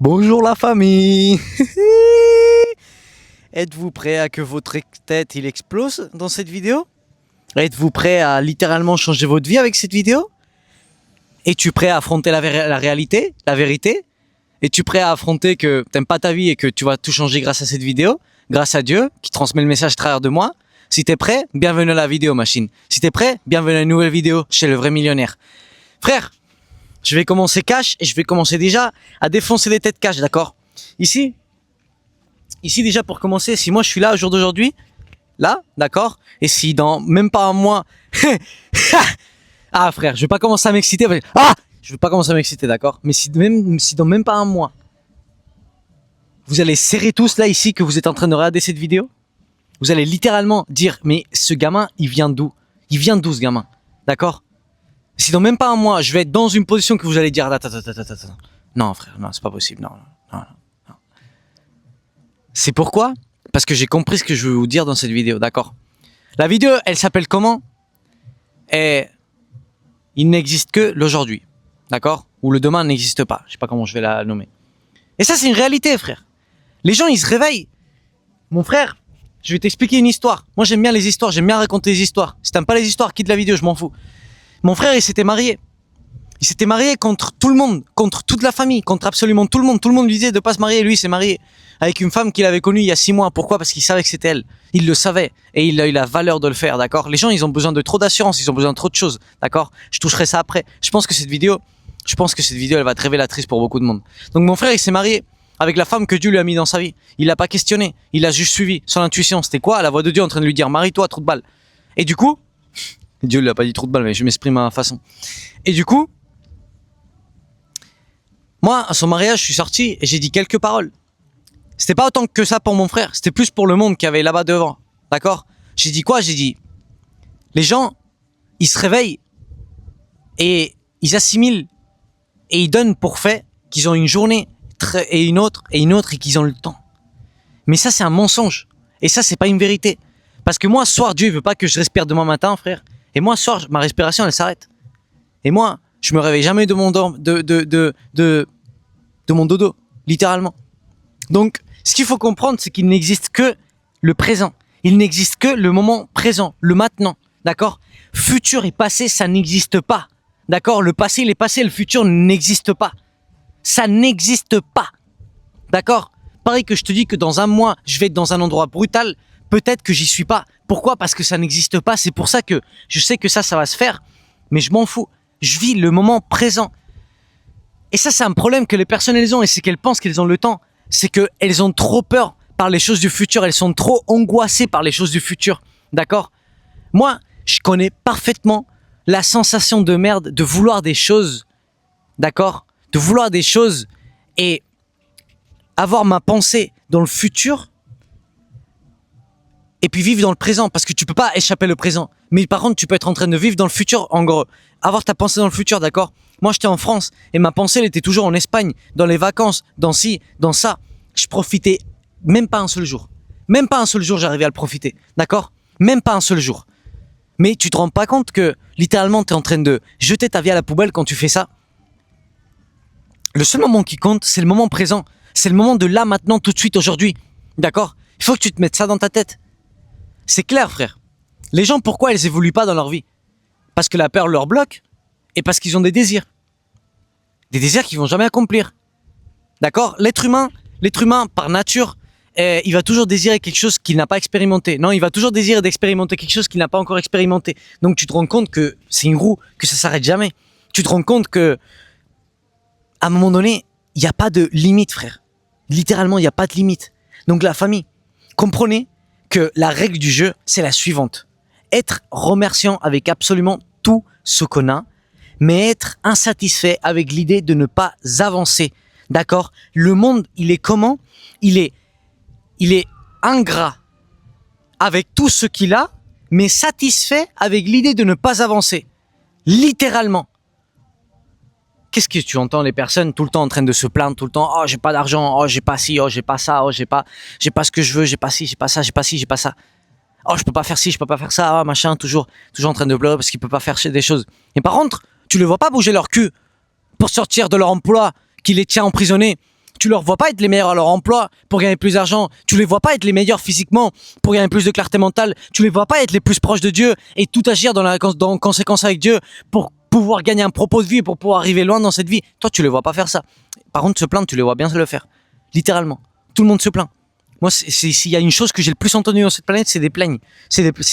Bonjour la famille. Êtes-vous prêt à que votre tête il explose dans cette vidéo? Êtes-vous prêt à littéralement changer votre vie avec cette vidéo? Es-tu prêt à affronter la réalité, la vérité? Es-tu prêt à affronter que t'aimes pas ta vie et que tu vas tout changer grâce à cette vidéo? Grâce à Dieu qui transmet le message à travers de moi? Si t'es prêt, bienvenue à la vidéo machine. Si t'es prêt, bienvenue à une nouvelle vidéo chez le vrai millionnaire. Frère, je vais commencer cash et je vais commencer déjà à défoncer les têtes cash, d'accord? Ici déjà pour commencer, si moi je suis là au jour d'aujourd'hui, là, d'accord? Et si dans même pas un mois... ah frère, je vais pas commencer à m'exciter. Je vais pas commencer à m'exciter, d'accord? Mais si dans même pas un mois, vous allez serrer tous là ici que vous êtes en train de regarder cette vidéo, vous allez littéralement dire, mais ce gamin, il vient d'où? Il vient d'où ce gamin? D'accord? Si dans même pas un mois, je vais être dans une position que vous allez dire, attends. Non frère, non, c'est pas possible, non. C'est pourquoi? Parce que j'ai compris ce que je veux vous dire dans cette vidéo, d'accord? La vidéo, elle s'appelle comment? Et il n'existe que l'aujourd'hui, d'accord? Ou le demain n'existe pas, je sais pas comment je vais la nommer. Et ça, c'est une réalité, frère. Les gens, ils se réveillent. Mon frère, je vais t'expliquer une histoire. Moi, j'aime bien les histoires, j'aime bien raconter les histoires. Si t'aimes pas les histoires, quitte la vidéo, je m'en fous. Mon frère, il s'était marié. Il s'était marié contre tout le monde, contre toute la famille, contre absolument tout le monde. Tout le monde lui disait de pas se marier. Lui, il s'est marié avec une femme qu'il avait connue il y a 6 mois. Pourquoi? Parce qu'il savait que c'était elle. Il le savait. Et il a eu la valeur de le faire, d'accord? Les gens, ils ont besoin de trop d'assurance. Ils ont besoin de trop de choses, d'accord? Je toucherai ça après. Je pense que cette vidéo, elle va être révélatrice pour beaucoup de monde. Donc, mon frère, il s'est marié avec la femme que Dieu lui a mis dans sa vie. Il l'a pas questionné. Il a juste suivi son intuition. C'était quoi? La voix de Dieu en train de lui dire, marie-toi, trou de balle. Et du coup, Dieu lui a pas dit trou de balle, mais je m'exprime à ma façon. Et du coup, moi, à son mariage, je suis sorti et j'ai dit quelques paroles. C'était pas autant que ça pour mon frère, c'était plus pour le monde qui avait là-bas devant. D'accord? J'ai dit quoi? J'ai dit, les gens, ils se réveillent et ils assimilent et ils donnent pour fait qu'ils ont une journée et une autre et qu'ils ont le temps. Mais ça, c'est un mensonge. Et ça, c'est pas une vérité. Parce que moi, ce soir, Dieu veut pas que je respire demain matin, frère. Et moi, ce soir, ma respiration, elle s'arrête. Et moi, je me réveille jamais de mon mon dodo, littéralement. Donc, ce qu'il faut comprendre, c'est qu'il n'existe que le présent. Il n'existe que le moment présent, le maintenant. D'accord? Futur et passé, ça n'existe pas. D'accord? Le passé, il est passé, le futur n'existe pas. Ça n'existe pas. D'accord? Pareil que je te dis que dans un mois, je vais être dans un endroit brutal, peut-être que j'y suis pas. Pourquoi? Parce que ça n'existe pas. C'est pour ça que je sais que ça va se faire, mais je m'en fous. Je vis le moment présent. Et ça, c'est un problème que les personnes, elles ont, et c'est qu'elles pensent qu'elles ont le temps. C'est qu'elles ont trop peur par les choses du futur. Elles sont trop angoissées par les choses du futur. D'accord? Moi, je connais parfaitement la sensation de merde de vouloir des choses. D'accord? De vouloir des choses et avoir ma pensée dans le futur et puis vivre dans le présent, parce que tu peux pas échapper le présent. Mais par contre, tu peux être en train de vivre dans le futur, en gros. Avoir ta pensée dans le futur, d'accord? Moi, j'étais en France et ma pensée, elle était toujours en Espagne, dans les vacances, dans ci, dans ça. Je profitais même pas un seul jour. Même pas un seul jour, j'arrivais à le profiter, d'accord? Même pas un seul jour. Mais tu te rends pas compte que, littéralement, t'es en train de jeter ta vie à la poubelle quand tu fais ça? Le seul moment qui compte, c'est le moment présent. C'est le moment de là, maintenant, tout de suite, aujourd'hui. D'accord? Il faut que tu te mettes ça dans ta tête. C'est clair, frère. Les gens, pourquoi ils évoluent pas dans leur vie? Parce que la peur leur bloque et parce qu'ils ont des désirs. Des désirs qu'ils vont jamais accomplir. D'accord? L'être humain, par nature, il va toujours désirer quelque chose qu'il n'a pas expérimenté. Non, il va toujours désirer d'expérimenter quelque chose qu'il n'a pas encore expérimenté. Donc tu te rends compte que c'est une roue, que ça s'arrête jamais. Tu te rends compte que, à un moment donné, il n'y a pas de limite, frère. Littéralement, il n'y a pas de limite. Donc la famille, comprenez que la règle du jeu, c'est la suivante. Être remerciant avec absolument tout ce qu'on a, mais être insatisfait avec l'idée de ne pas avancer. D'accord? Le monde, il est comment? Il est ingrat avec tout ce qu'il a, mais satisfait avec l'idée de ne pas avancer. Littéralement. Qu'est-ce que tu entends les personnes tout le temps en train de se plaindre, tout le temps, oh j'ai pas d'argent, oh j'ai pas ci, oh j'ai pas ça, oh j'ai pas ce que je veux, j'ai pas ci, j'ai pas ça, j'ai pas ci, j'ai pas ça. Oh je peux pas faire ci, je peux pas faire ça, oh, machin, toujours en train de pleurer parce qu'il peut pas faire des choses. Et par contre, tu les vois pas bouger leur cul pour sortir de leur emploi qui les tient emprisonnés. Tu leur vois pas être les meilleurs à leur emploi pour gagner plus d'argent. Tu les vois pas être les meilleurs physiquement pour gagner plus de clarté mentale. Tu les vois pas être les plus proches de Dieu et tout agir dans conséquence avec Dieu pour pouvoir gagner un propos de vie et pour pouvoir arriver loin dans cette vie. Toi, tu les vois pas faire ça. Par contre, se plaindre, tu les vois bien le faire. Littéralement. Tout le monde se plaint. Moi, s'il y a une chose que j'ai le plus entendu dans cette planète, c'est des plaignes.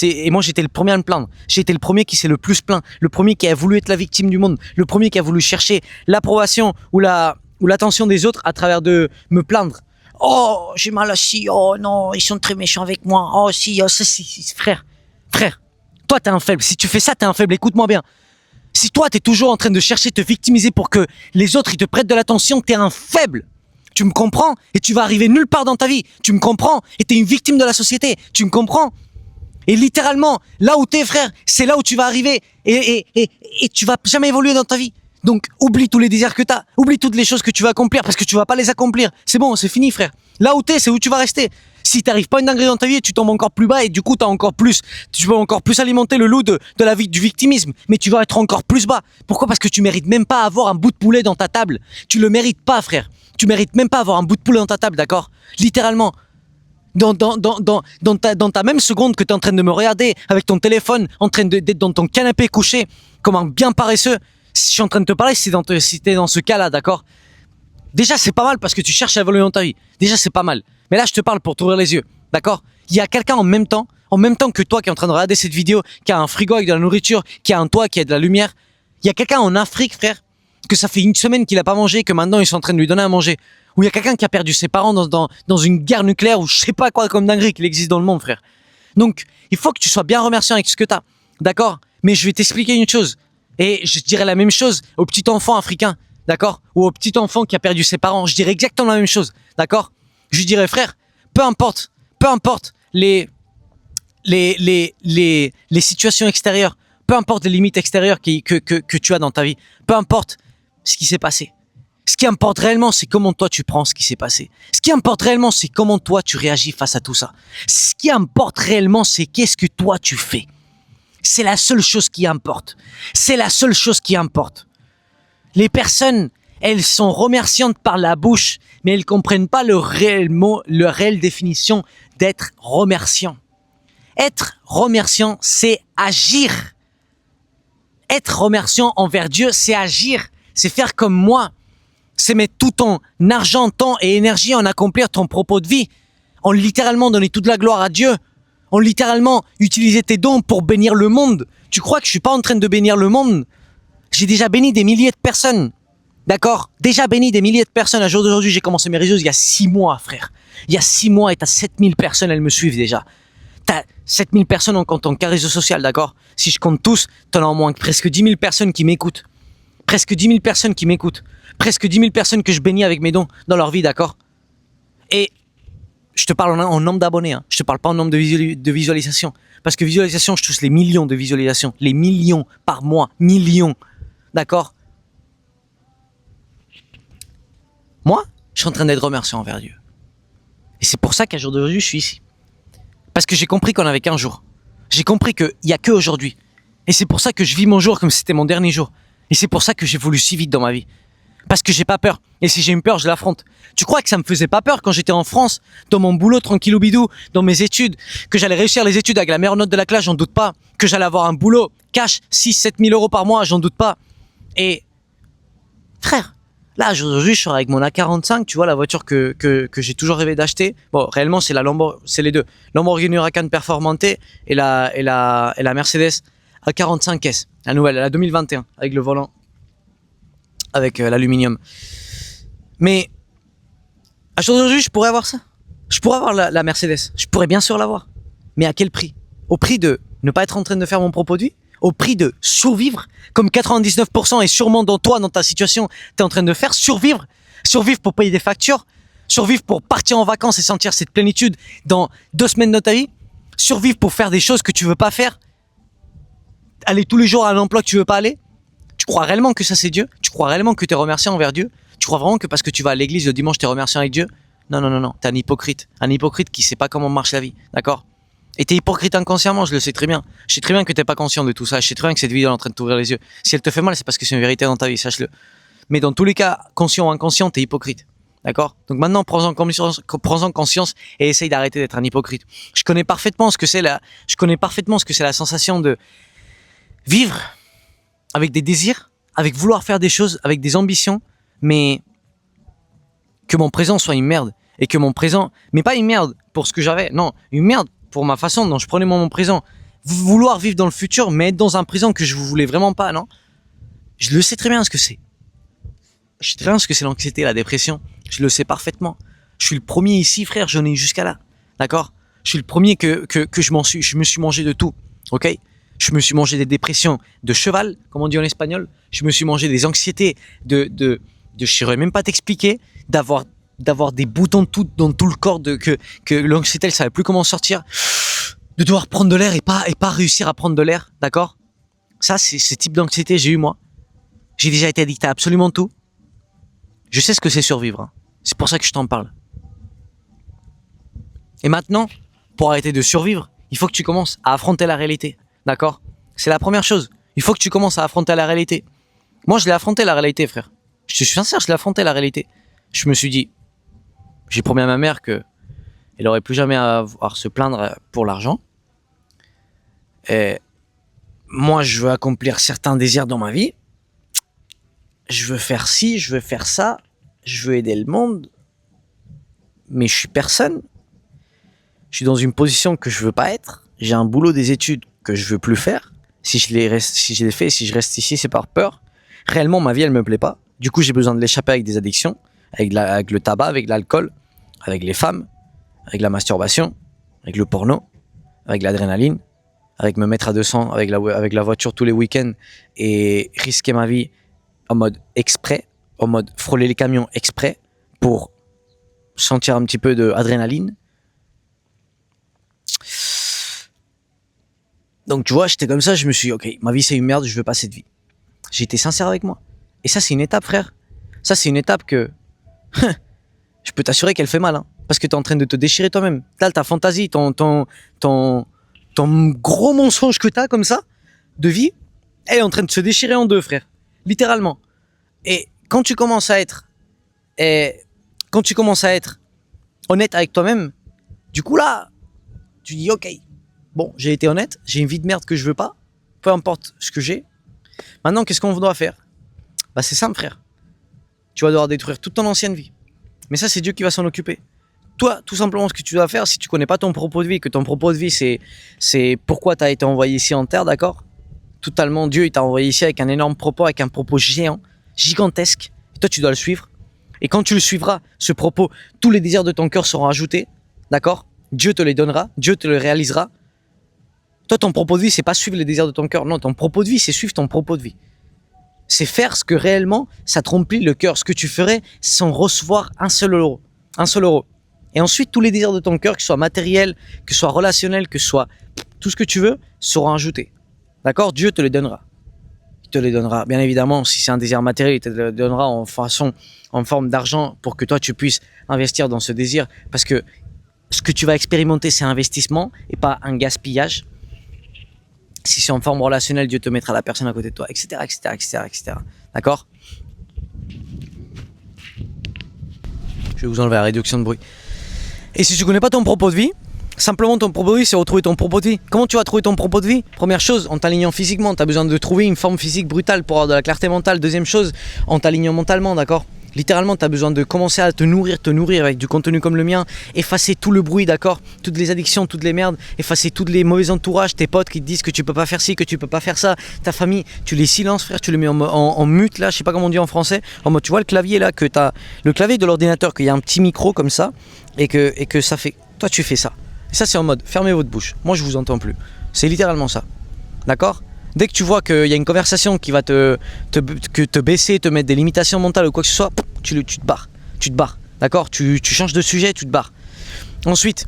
Et moi, j'étais le premier à me plaindre. J'ai été le premier qui s'est le plus plaint. Le premier qui a voulu être la victime du monde. Le premier qui a voulu chercher l'approbation ou l'attention des autres à travers de me plaindre. Oh, j'ai mal assis. Oh non, ils sont très méchants avec moi. Oh si, oh, ça, si. Frère, toi, t'es un faible. Si tu fais ça, t'es un faible. Écoute-moi bien. Si toi, t'es toujours en train de chercher de te victimiser pour que les autres, ils te prêtent de l'attention, t'es un faible. Tu me comprends? Et tu vas arriver nulle part dans ta vie. Tu me comprends? Et t'es une victime de la société. Tu me comprends? Et littéralement, là où t'es, frère, c'est là où tu vas arriver. Et tu vas jamais évoluer dans ta vie. Donc, oublie tous les désirs que t'as. Oublie toutes les choses que tu vas accomplir parce que tu vas pas les accomplir. C'est bon, c'est fini, frère. Là où t'es, c'est où tu vas rester. Si t'arrives pas une dinguerie dans ta vie, tu tombes encore plus bas et du coup, tu peux encore plus alimenter le loup de la vie, du victimisme. Mais tu vas être encore plus bas. Pourquoi? Parce que tu mérites même pas avoir un bout de poulet dans ta table. Tu le mérites pas, frère. Tu mérites même pas avoir un bout de poulet dans ta table, d'accord? Littéralement. Dans ta même seconde que tu es en train de me regarder avec ton téléphone, en train d'être dans ton canapé couché, comme un bien paresseux, si je suis en train de te parler, si t'es dans ce cas-là, d'accord? Déjà, c'est pas mal parce que tu cherches à évoluer dans ta vie. Déjà, c'est pas mal. Mais là, je te parle pour t'ouvrir les yeux, d'accord? Il y a quelqu'un en même temps que toi qui est en train de regarder cette vidéo, qui a un frigo avec de la nourriture, qui a un toit, qui a de la lumière. Il y a quelqu'un en Afrique, frère, que ça fait une semaine qu'il a pas mangé, que maintenant ils sont en train de lui donner à manger. Ou il y a quelqu'un qui a perdu ses parents dans une guerre nucléaire ou je sais pas quoi comme dinguerie qu'il existe dans le monde, frère. Donc, il faut que tu sois bien remerciant avec ce que t'as. D'accord? Mais je vais t'expliquer une chose. Et je dirais la même chose au petit enfant africain. D'accord? Ou au petit enfant qui a perdu ses parents. Je dirais exactement la même chose. D'accord? Je lui dirais, frère, peu importe les situations extérieures, peu importe les limites extérieures que tu as dans ta vie, peu importe ce qui s'est passé. Ce qui importe réellement, c'est comment toi tu prends ce qui s'est passé. Ce qui importe réellement, c'est comment toi tu réagis face à tout ça. Ce qui importe réellement, c'est qu'est-ce que toi tu fais. C'est la seule chose qui importe. C'est la seule chose qui importe. Les personnes, elles sont remerciantes par la bouche, mais elles comprennent pas le réel mot, la réelle définition d'être remerciant. Être remerciant, c'est agir. Être remerciant envers Dieu, c'est agir. C'est faire comme moi. C'est mettre tout ton argent, temps et énergie en accomplir ton propos de vie. En littéralement donner toute la gloire à Dieu. En littéralement utiliser tes dons pour bénir le monde. Tu crois que je suis pas en train de bénir le monde? J'ai déjà béni des milliers de personnes. D'accord? Déjà béni des milliers de personnes. À jour d'aujourd'hui, j'ai commencé mes réseaux il y a 6 mois, frère. Il y a 6 mois et t'as 7000 personnes, elles me suivent déjà. T'as 7000 personnes en comptant qu'un réseau social, d'accord? Si je compte tous, t'en as au moins presque 10 000 personnes qui m'écoutent. Presque 10 000 personnes qui m'écoutent. Presque 10 000 personnes que je bénis avec mes dons dans leur vie, d'accord? Et je te parle en nombre d'abonnés, hein. Je te parle pas en nombre de visualisations. Parce que visualisation, je touche les millions de visualisations. Les millions par mois. Millions. D'accord? Moi, je suis en train d'être remerciant envers Dieu. Et c'est pour ça qu'à jour d'aujourd'hui, je suis ici. Parce que j'ai compris qu'on avait qu'un jour. J'ai compris qu'il n'y a que aujourd'hui. Et c'est pour ça que je vis mon jour comme si c'était mon dernier jour. Et c'est pour ça que j'évolue si vite dans ma vie. Parce que j'ai pas peur. Et si j'ai une peur, je l'affronte. Tu crois que ça me faisait pas peur quand j'étais en France, dans mon boulot tranquillou bidou, dans mes études, que j'allais réussir les études avec la meilleure note de la classe, j'en doute pas. Que j'allais avoir un boulot cash 6-7 000 euros par mois, j'en doute pas. Et frère, là aujourd'hui je suis avec mon A45, tu vois la voiture que j'ai toujours rêvé d'acheter. Bon, réellement c'est les deux. Lamborghini Huracan Performante et la Mercedes A45 S, la nouvelle, la 2021 avec le volant avec l'aluminium. Mais aujourd'hui, je pourrais avoir ça. Je pourrais avoir la Mercedes. Je pourrais bien sûr l'avoir. Mais à quel prix? Au prix de ne pas être en train de faire mon propos de vie? Au prix de survivre? Comme 99% et sûrement dans ta situation, tu es en train de faire survivre. Survivre pour payer des factures. Survivre pour partir en vacances et sentir cette plénitude dans 2 semaines de ta vie. Survivre pour faire des choses que tu veux pas faire. Aller tous les jours à un emploi que tu veux pas aller. Tu crois réellement que ça c'est Dieu? Tu crois réellement que tu es remerciant envers Dieu? Tu crois vraiment que parce que tu vas à l'église le dimanche, tu es remerciant avec Dieu? Non. T'es un hypocrite. Un hypocrite qui sait pas comment marche la vie. D'accord? Et t'es hypocrite inconsciemment, je le sais très bien. Je sais très bien que t'es pas conscient de tout ça. Je sais très bien que cette vidéo est en train de t'ouvrir les yeux. Si elle te fait mal, c'est parce que c'est une vérité dans ta vie, sache-le. Mais dans tous les cas, conscient ou inconscient, t'es hypocrite. D'accord? Donc maintenant, prends-en conscience et essaye d'arrêter d'être un hypocrite. Je connais parfaitement ce que c'est la sensation de vivre avec des désirs, avec vouloir faire des choses, avec des ambitions, mais que mon présent soit une merde. Et que mon présent, mais pas une merde pour ce que j'avais, non, une merde pour ma façon dont je prenais mon présent. Vouloir vivre dans le futur, mais être dans un présent que je voulais vraiment pas, non? Je le sais très bien ce que c'est. Je sais très bien ce que c'est l'anxiété, la dépression. Je le sais parfaitement. Je suis le premier ici, frère, j'en ai eu jusqu'à là. D'accord? Je suis le premier que je me suis mangé de tout. Ok? Je me suis mangé des dépressions de cheval, comme on dit en espagnol. Je me suis mangé des anxiétés je saurais même pas t'expliquer, d'avoir des boutons dans tout le corps, que l'anxiété, elle savait plus comment sortir, de devoir prendre de l'air et pas réussir à prendre de l'air. D'accord? Ça, c'est ce type d'anxiété j'ai eu moi. J'ai déjà été addict à absolument tout. Je sais ce que c'est survivre. Hein. C'est pour ça que je t'en parle. Et maintenant, pour arrêter de survivre, il faut que tu commences à affronter la réalité. D'accord? C'est la première chose. Il faut que tu commences à affronter la réalité. Moi, je l'ai affronté la réalité, frère. Je suis sincère, je l'ai affronté la réalité. Je me suis dit, j'ai promis à ma mère que elle aurait plus jamais à avoir se plaindre pour l'argent. Et moi, je veux accomplir certains désirs dans ma vie. Je veux faire ci, je veux faire ça. Je veux aider le monde. Mais je suis personne. Je suis dans une position que je veux pas être. J'ai un boulot, des études que je veux plus faire. Si je les fais, si je reste ici, c'est par peur. Réellement, ma vie, elle me plaît pas. Du coup, j'ai besoin de l'échapper avec des addictions, avec le tabac, avec l'alcool, avec les femmes, avec la masturbation, avec le porno, avec l'adrénaline, avec me mettre à 200 avec la voiture tous les week-ends et risquer ma vie en mode exprès, en mode frôler les camions exprès pour sentir un petit peu d'adrénaline. Donc tu vois, j'étais comme ça, je me suis dit, ok, ma vie c'est une merde, je veux pas cette vie. J'ai été sincère avec moi. Et ça, c'est une étape, frère. Ça, c'est une étape que je peux t'assurer qu'elle fait mal. Hein, parce que t'es en train de te déchirer toi-même. T'as ta fantaisie, ton gros mensonge que t'as comme ça, de vie, elle est en train de se déchirer en deux, frère. Littéralement. Et quand tu commences à être honnête avec toi-même, du coup là, tu dis ok, bon, j'ai été honnête, j'ai une vie de merde que je veux pas, peu importe ce que j'ai. Maintenant, qu'est-ce qu'on doit faire? Bah c'est simple, frère. Tu vas devoir détruire toute ton ancienne vie. Mais ça, c'est Dieu qui va s'en occuper. Toi, tout simplement, ce que tu dois faire, si tu connais pas ton propos de vie, que ton propos de vie, c'est pourquoi tu as été envoyé ici en terre, d'accord? Totalement, Dieu, il t'a envoyé ici avec un énorme propos, avec un propos géant, gigantesque. Et toi, tu dois le suivre. Et quand tu le suivras, ce propos, tous les désirs de ton cœur seront ajoutés, d'accord? Dieu te les donnera, Dieu te le réalisera. Toi, ton propos de vie, c'est pas suivre les désirs de ton cœur. Non, ton propos de vie, c'est suivre ton propos de vie. C'est faire ce que réellement, ça te remplit le cœur. Ce que tu ferais sans recevoir un seul euro. Un seul euro. Et ensuite, tous les désirs de ton cœur, que ce soit matériel, que ce soit relationnel, que ce soit tout ce que tu veux, seront ajoutés. D'accord? Dieu te les donnera. Il te les donnera. Bien évidemment, si c'est un désir matériel, il te le donnera en forme d'argent pour que toi, tu puisses investir dans ce désir. Parce que ce que tu vas expérimenter, c'est un investissement et pas un gaspillage. Si c'est en forme relationnelle, Dieu te mettra la personne à côté de toi, etc., etc., etc., etc. D'accord? Je vais vous enlever la réduction de bruit. Et si tu connais pas ton propos de vie, simplement ton propos de vie, c'est retrouver ton propos de vie. Comment tu vas trouver ton propos de vie? Première chose, en t'alignant physiquement, tu as besoin de trouver une forme physique brutale pour avoir de la clarté mentale. Deuxième chose, en t'alignant mentalement, d'accord? Littéralement, tu as besoin de commencer à te nourrir avec du contenu comme le mien, effacer tout le bruit, d'accord? Toutes les addictions, toutes les merdes, effacer tous les mauvais entourages, tes potes qui te disent que tu peux pas faire ci, que tu peux pas faire ça, ta famille, tu les silences, frère, tu les mets en mute, là, je sais pas comment on dit en français, en mode, tu vois le clavier là, que t'as, le clavier de l'ordinateur, qu'il y a un petit micro comme ça, et que ça fait, toi tu fais ça. Et ça c'est en mode, fermez votre bouche, moi je vous entends plus. C'est littéralement ça, d'accord? Dès que tu vois qu'il y a une conversation qui va te baisser, te mettre des limitations mentales ou quoi que ce soit, tu te barres. Tu te barres. D'accord? Tu changes de sujet, tu te barres. Ensuite,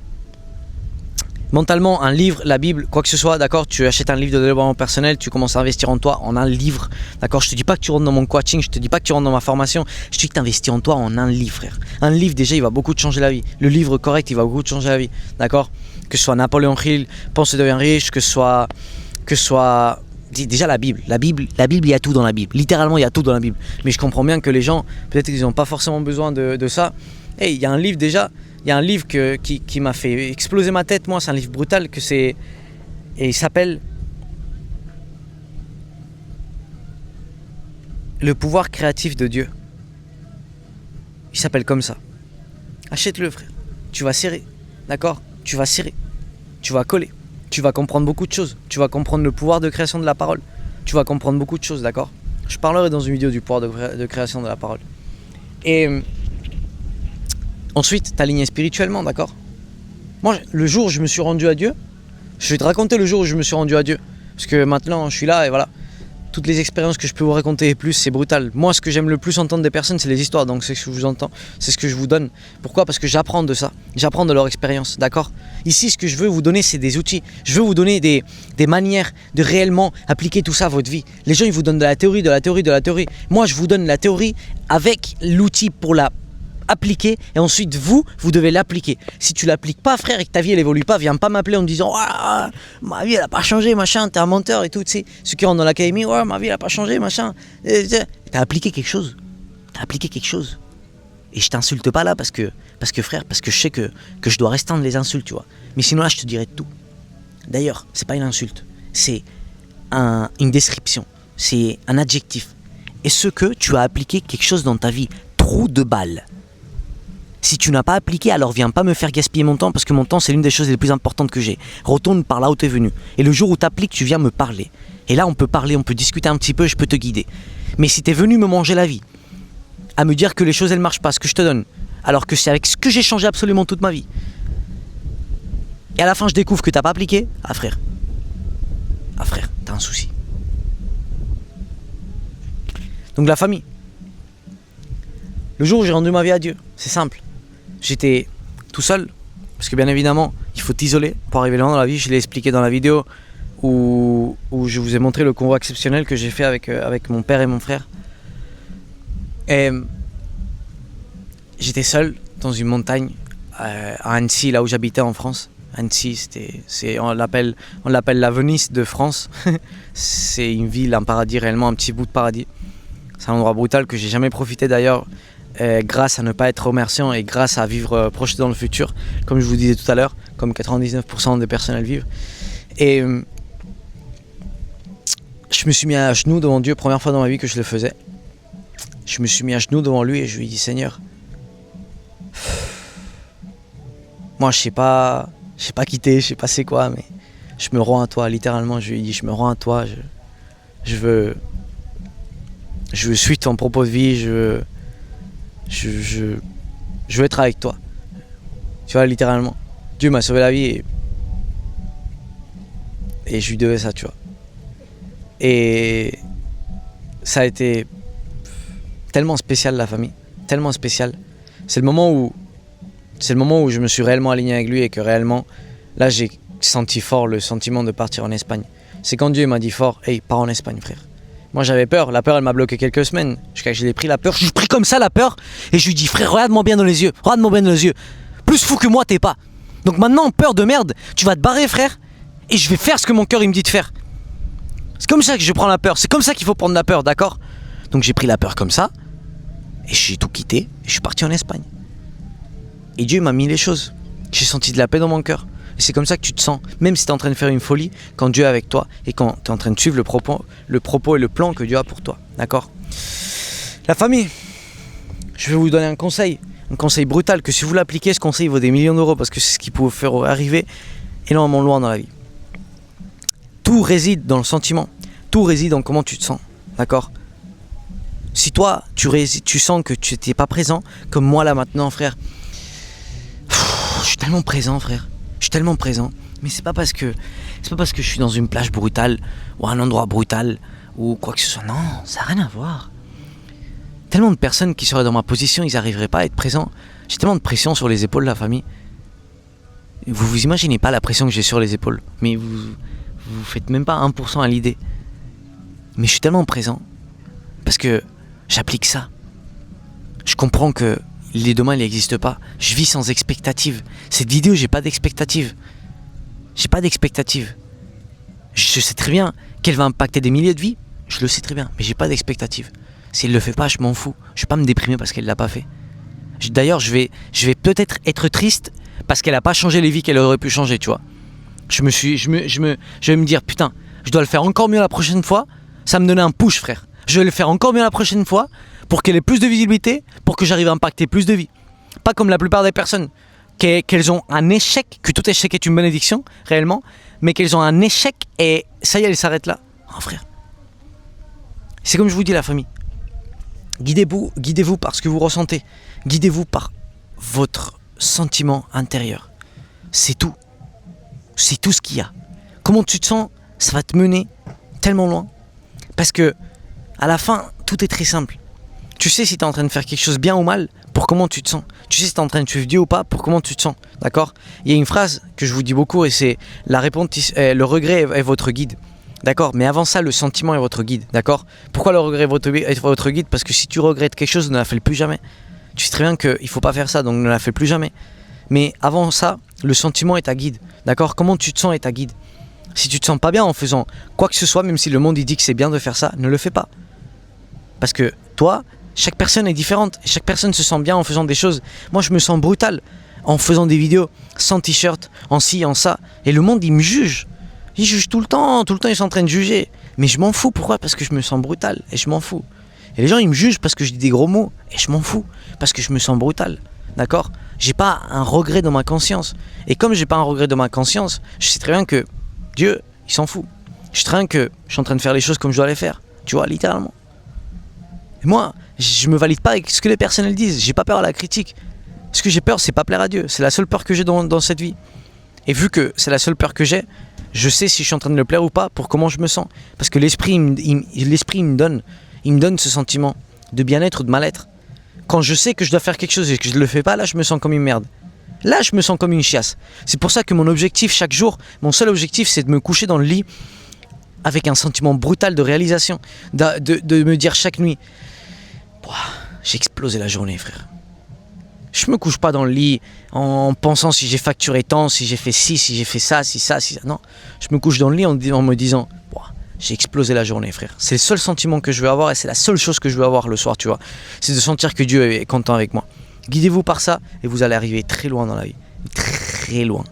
mentalement, un livre, la Bible, quoi que ce soit, d'accord? Tu achètes un livre de développement personnel, tu commences à investir en toi, en un livre. D'accord? Je te dis pas que tu rentres dans mon coaching, je te dis pas que tu rentres dans ma formation, je te dis que tu investis en toi en un livre, frère. Un livre, déjà, il va beaucoup te changer la vie. Le livre correct, il va beaucoup te changer la vie. D'accord? Que ce soit Napoléon Hill, Pense et deviens riche, que ce soit Déjà la Bible, il y a tout dans la Bible. Littéralement, il y a tout dans la Bible. Mais je comprends bien que les gens, peut-être qu'ils n'ont pas forcément besoin de ça. Et il y a un livre déjà, il y a un livre qui m'a fait exploser ma tête. Moi, c'est un livre brutal et il s'appelle Le pouvoir créatif de Dieu. Il s'appelle comme ça. Achète-le, frère. Tu vas serrer, d'accord? Tu vas serrer, tu vas coller. Tu vas comprendre beaucoup de choses. Tu vas comprendre le pouvoir de création de la parole. Tu vas comprendre beaucoup de choses, d'accord? Je parlerai dans une vidéo du pouvoir de création de la parole. Et ensuite, t'aligner spirituellement, d'accord? Moi, le jour où je me suis rendu à Dieu, je vais te raconter le jour où je me suis rendu à Dieu. Parce que maintenant, je suis là et voilà. Toutes les expériences que je peux vous raconter et plus, c'est brutal. Moi, ce que j'aime le plus entendre des personnes, c'est les histoires. Donc, c'est ce que je vous entends, c'est ce que je vous donne. Pourquoi? Parce que j'apprends de ça. J'apprends de leur expérience, d'accord? Ici, ce que je veux vous donner, c'est des outils. Je veux vous donner des manières de réellement appliquer tout ça à votre vie. Les gens, ils vous donnent de la théorie, de la théorie, de la théorie. Moi, je vous donne la théorie avec l'outil pour la appliquer et ensuite vous devez l'appliquer. Si tu l'appliques pas, frère, et que ta vie elle évolue pas, viens pas m'appeler en me disant ah, ma vie elle a pas changé, machin, t'es un menteur et tout, tu sais. Ceux qui rentrent dans l'académie, ouais, ma vie elle a pas changé, machin. T'as appliqué quelque chose. T'as appliqué quelque chose. Et je t'insulte pas là parce que frère, parce que je sais que je dois restreindre les insultes, tu vois. Mais sinon là, je te dirais tout. D'ailleurs, c'est pas une insulte, c'est une description, c'est un adjectif. Est-ce que tu as appliqué quelque chose dans ta vie? Trou de balle. Si tu n'as pas appliqué, alors viens pas me faire gaspiller mon temps parce que mon temps c'est l'une des choses les plus importantes que j'ai. Retourne par là où tu es venu. Et le jour où tu appliques, tu viens me parler. Et là on peut parler, on peut discuter un petit peu, je peux te guider. Mais si tu es venu me manger la vie, à me dire que les choses elles marchent pas, ce que je te donne, alors que c'est avec ce que j'ai changé absolument toute ma vie. Et à la fin je découvre que t'as pas appliqué, ah frère, t'as un souci. Donc la famille. Le jour où j'ai rendu ma vie à Dieu, c'est simple. J'étais tout seul, parce que bien évidemment, il faut t'isoler pour arriver loin dans la vie. Je l'ai expliqué dans la vidéo où je vous ai montré le convoi exceptionnel que j'ai fait avec mon père et mon frère. Et j'étais seul dans une montagne à Annecy, là où j'habitais en France. Annecy, on l'appelle la Venise de France. C'est une ville, un paradis, réellement un petit bout de paradis. C'est un endroit brutal que j'ai jamais profité d'ailleurs. Grâce à ne pas être remerciant et grâce à vivre projeté dans le futur, comme je vous disais tout à l'heure, comme 99% des personnes elles vivent. Et je me suis mis à genoux devant Dieu, première fois dans ma vie que je le faisais. Je me suis mis à genoux devant lui et je lui ai dit Seigneur, moi je sais pas quitter, je sais pas c'est quoi, mais je me rends à toi, littéralement je lui ai dit je me rends à toi, je veux suivre ton propos de vie, je veux être avec toi. Tu vois, littéralement. Dieu m'a sauvé la vie et je lui devais ça, tu vois. Et ça a été tellement spécial, la famille. Tellement spécial. C'est le moment où je me suis réellement aligné avec lui et que réellement, là, j'ai senti fort le sentiment de partir en Espagne. C'est quand Dieu m'a dit fort, hey, pars en Espagne, frère. Moi j'avais peur, la peur elle m'a bloqué quelques semaines. J'ai pris la peur, je l'ai pris comme ça la peur. Et je lui dis frère, regarde-moi bien dans les yeux, Plus fou que moi t'es pas. Donc maintenant, peur de merde, tu vas te barrer frère. Et je vais faire ce que mon cœur il me dit de faire. C'est comme ça que je prends la peur, c'est comme ça qu'il faut prendre la peur, d'accord? Donc j'ai pris la peur comme ça. Et j'ai tout quitté et je suis parti en Espagne. Et Dieu m'a mis les choses. J'ai senti de la paix dans mon cœur. Et c'est comme ça que tu te sens, même si tu es en train de faire une folie, quand Dieu est avec toi et quand tu es en train de suivre le propos et le plan que Dieu a pour toi. D'accord? La famille, je vais vous donner un conseil brutal, que si vous l'appliquez, ce conseil vaut des millions d'euros parce que c'est ce qui peut vous faire arriver énormément loin dans la vie. Tout réside dans le sentiment, tout réside dans comment tu te sens. D'accord? Si toi, tu sens que tu n'étais pas présent, comme moi là maintenant, frère, je suis tellement présent, frère. Je suis tellement présent, mais c'est pas parce que je suis dans une plage brutale ou un endroit brutal ou quoi que ce soit. Non, ça n'a rien à voir. Tellement de personnes qui seraient dans ma position, ils n'arriveraient pas à être présents. J'ai tellement de pression sur les épaules de la famille. Vous vous imaginez pas la pression que j'ai sur les épaules, mais vous faites même pas 1% à l'idée. Mais je suis tellement présent parce que j'applique ça. Je comprends que les demain il n'existe pas. Je vis sans expectative. Cette vidéo, j'ai pas d'expectative. Je sais très bien qu'elle va impacter des milliers de vies, je le sais très bien, mais j'ai pas d'expectative. Si elle le fait pas, je m'en fous. Je vais pas me déprimer parce qu'elle l'a pas fait. D'ailleurs, je vais peut-être être triste parce qu'elle a pas changé les vies qu'elle aurait pu changer, tu vois. Je vais me dire, putain, je dois le faire encore mieux la prochaine fois. Ça me donnait un push, frère. Je vais le faire encore mieux la prochaine fois pour qu'elle ait plus de visibilité, pour que j'arrive à impacter plus de vies. Pas comme la plupart des personnes qu'elles ont un échec, que tout échec est une bénédiction, réellement, mais qu'elles ont un échec et ça y est, elles s'arrêtent là. Oh, frère. C'est comme je vous dis, la famille. Guidez-vous par ce que vous ressentez. Guidez-vous par votre sentiment intérieur. C'est tout. C'est tout ce qu'il y a. Comment tu te sens, ça va te mener tellement loin. Parce que, à la fin, tout est très simple. Tu sais si tu es en train de faire quelque chose bien ou mal, pour comment tu te sens. Tu sais si tu es en train de suivre Dieu ou pas, pour comment tu te sens. D'accord ? Il y a une phrase que je vous dis beaucoup et c'est le regret est votre guide. D'accord ? Mais avant ça, le sentiment est votre guide. D'accord ? Pourquoi le regret est votre guide ? Parce que si tu regrettes quelque chose, ne la fais plus jamais. Tu sais très bien qu'il ne faut pas faire ça, donc ne la fais plus jamais. Mais avant ça, le sentiment est ta guide. D'accord ? Comment tu te sens est ta guide. Si tu te sens pas bien en faisant quoi que ce soit, même si le monde il dit que c'est bien de faire ça, ne le fais pas. Parce que toi, chaque personne est différente. Et chaque personne se sent bien en faisant des choses. Moi, je me sens brutal en faisant des vidéos sans t-shirt, en ci, en ça. Et le monde, il me juge. Il juge tout le temps, ils sont en train de juger. Mais je m'en fous, pourquoi ? Parce que je me sens brutal, et je m'en fous. Et les gens, ils me jugent parce que je dis des gros mots, et je m'en fous, parce que je me sens brutal. D'accord ? J'ai pas un regret dans ma conscience. Et comme j'ai pas un regret dans ma conscience, je sais très bien que Dieu, il s'en fout. Je sais très bien que je suis en train de faire les choses comme je dois les faire. Tu vois, littéralement. Et moi, je me valide pas avec ce que les personnes elles disent. J'ai pas peur à la critique. Ce que j'ai peur, c'est pas plaire à Dieu. C'est la seule peur que j'ai dans cette vie. Et vu que c'est la seule peur que j'ai, je sais si je suis en train de le plaire ou pas pour comment je me sens. Parce que l'esprit, il me donne ce sentiment de bien-être ou de mal-être. Quand je sais que je dois faire quelque chose et que je ne le fais pas, là, je me sens comme une merde. Là, je me sens comme une chiasse. C'est pour ça que mon objectif chaque jour, mon seul objectif, c'est de me coucher dans le lit avec un sentiment brutal de réalisation. De me dire chaque nuit, j'ai explosé la journée, frère. Je me couche pas dans le lit en pensant si j'ai facturé tant, si j'ai fait ci, si j'ai fait ça, si ça, si ça. Non, je me couche dans le lit en me disant, j'ai explosé la journée, frère. C'est le seul sentiment que je veux avoir et c'est la seule chose que je veux avoir le soir, tu vois. C'est de sentir que Dieu est content avec moi. Guidez-vous par ça et vous allez arriver très loin dans la vie. Très loin.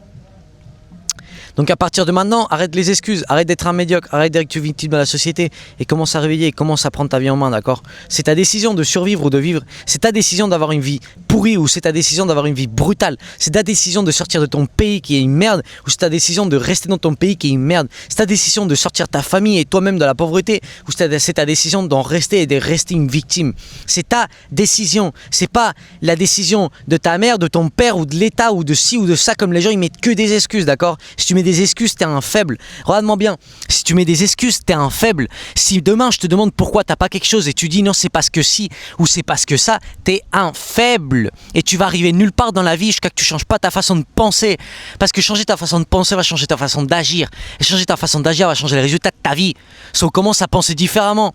Donc à partir de maintenant, arrête les excuses, arrête d'être un médiocre, arrête d'être victime de la société et commence à réveiller, commence à prendre ta vie en main, d'accord ? C'est ta décision de survivre ou de vivre, c'est ta décision d'avoir une vie pourrie ou c'est ta décision d'avoir une vie brutale, c'est ta décision de sortir de ton pays qui est une merde ou c'est ta décision de rester dans ton pays qui est une merde, c'est ta décision de sortir ta famille et toi-même de la pauvreté ou c'est ta décision d'en rester et de rester une victime. C'est ta décision, c'est pas la décision de ta mère, de ton père ou de l'État ou de ci ou de ça comme les gens ils mettent que des excuses, d'accord ? Si tu mets des excuses, t'es un faible. Regarde-moi bien, si tu mets des excuses, t'es un faible. Si demain je te demande pourquoi t'as pas quelque chose et tu dis non c'est parce que si ou c'est parce que ça, t'es un faible. Et tu vas arriver nulle part dans la vie jusqu'à que tu changes pas ta façon de penser. Parce que changer ta façon de penser va changer ta façon d'agir. Et changer ta façon d'agir va changer les résultats de ta vie. So, commence à penser différemment.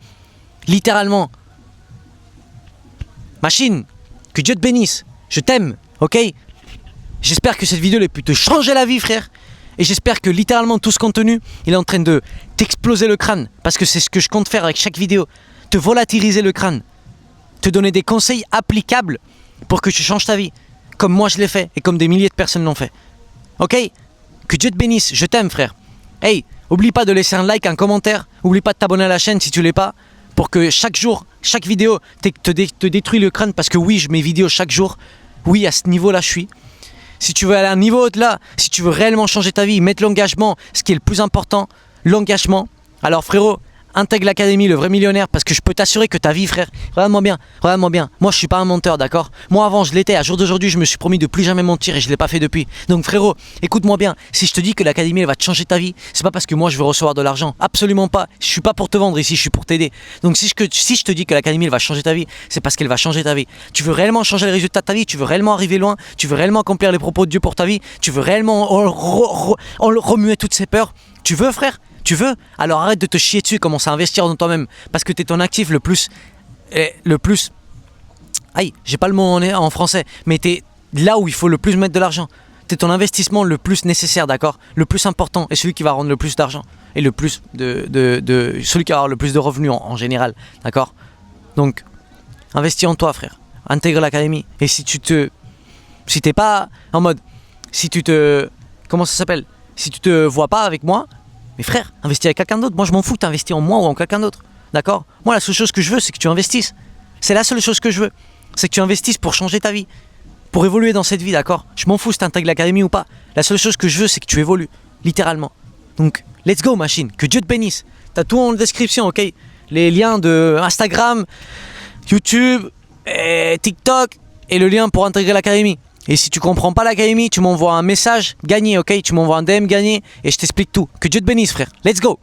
Littéralement. Machine, que Dieu te bénisse. Je t'aime, ok ? J'espère que cette vidéo elle a pu te changer la vie, frère. Et j'espère que littéralement tout ce contenu, il est en train de t'exploser le crâne. Parce que c'est ce que je compte faire avec chaque vidéo. Te volatiliser le crâne. Te donner des conseils applicables pour que tu changes ta vie. Comme moi je l'ai fait et comme des milliers de personnes l'ont fait. Ok ? Que Dieu te bénisse. Je t'aime, frère. Hey, oublie pas de laisser un like, un commentaire. Oublie pas de t'abonner à la chaîne si tu l'es pas. Pour que chaque jour, chaque vidéo te détruit le crâne. Parce que oui, je mets vidéo chaque jour. Oui, à ce niveau-là, je suis. Si tu veux aller à un niveau au-delà, si tu veux réellement changer ta vie, mettre l'engagement, ce qui est le plus important, l'engagement. Alors frérot, intègre l'académie, le vrai millionnaire, parce que je peux t'assurer que ta vie, frère, regarde-moi bien. Moi, je suis pas un menteur, d'accord ? Moi, avant, je l'étais. À jour d'aujourd'hui, je me suis promis de plus jamais mentir et je l'ai pas fait depuis. Donc frérot, écoute-moi bien. Si je te dis que l'académie, elle va te changer ta vie, c'est pas parce que moi, je veux recevoir de l'argent. Absolument pas. Je suis pas pour te vendre ici, je suis pour t'aider. Donc si je te dis que l'académie, elle va changer ta vie, c'est parce qu'elle va changer ta vie. Tu veux réellement changer les résultats de ta vie, tu veux réellement arriver loin, tu veux réellement accomplir les propos de Dieu pour ta vie, tu veux réellement remuer toutes ces peurs. Tu veux, frère ? Tu veux ? Alors arrête de te chier dessus, commence à investir dans toi-même. Parce que t'es ton actif le plus... Aïe, j'ai pas le mot en français. Mais t'es là où il faut le plus mettre de l'argent. c'est ton investissement le plus nécessaire, d'accord? Le plus important et celui qui va rendre le plus d'argent et le plus celui qui va avoir le plus de revenus en général, d'accord? Donc, investis en toi, frère. Intègre l'académie. Et si t'es pas en mode, comment ça s'appelle? Si tu te vois pas avec moi, mais frère, investis avec quelqu'un d'autre. Moi, je m'en fous que t'investis en moi ou en quelqu'un d'autre, d'accord? Moi, la seule chose que je veux, c'est que tu investisses. C'est la seule chose que je veux. C'est que tu investisses pour changer ta vie, pour évoluer dans cette vie, d'accord? Je m'en fous si t'intègres l'académie ou pas. La seule chose que je veux, c'est que tu évolues, littéralement. Donc, let's go, machine. Que Dieu te bénisse. T'as tout en description, ok? Les liens de Instagram, YouTube, et TikTok et le lien pour intégrer l'académie. Et si tu comprends pas l'académie, tu m'envoies un message gagné, ok? Tu m'envoies un DM gagné et je t'explique tout. Que Dieu te bénisse, frère. Let's go!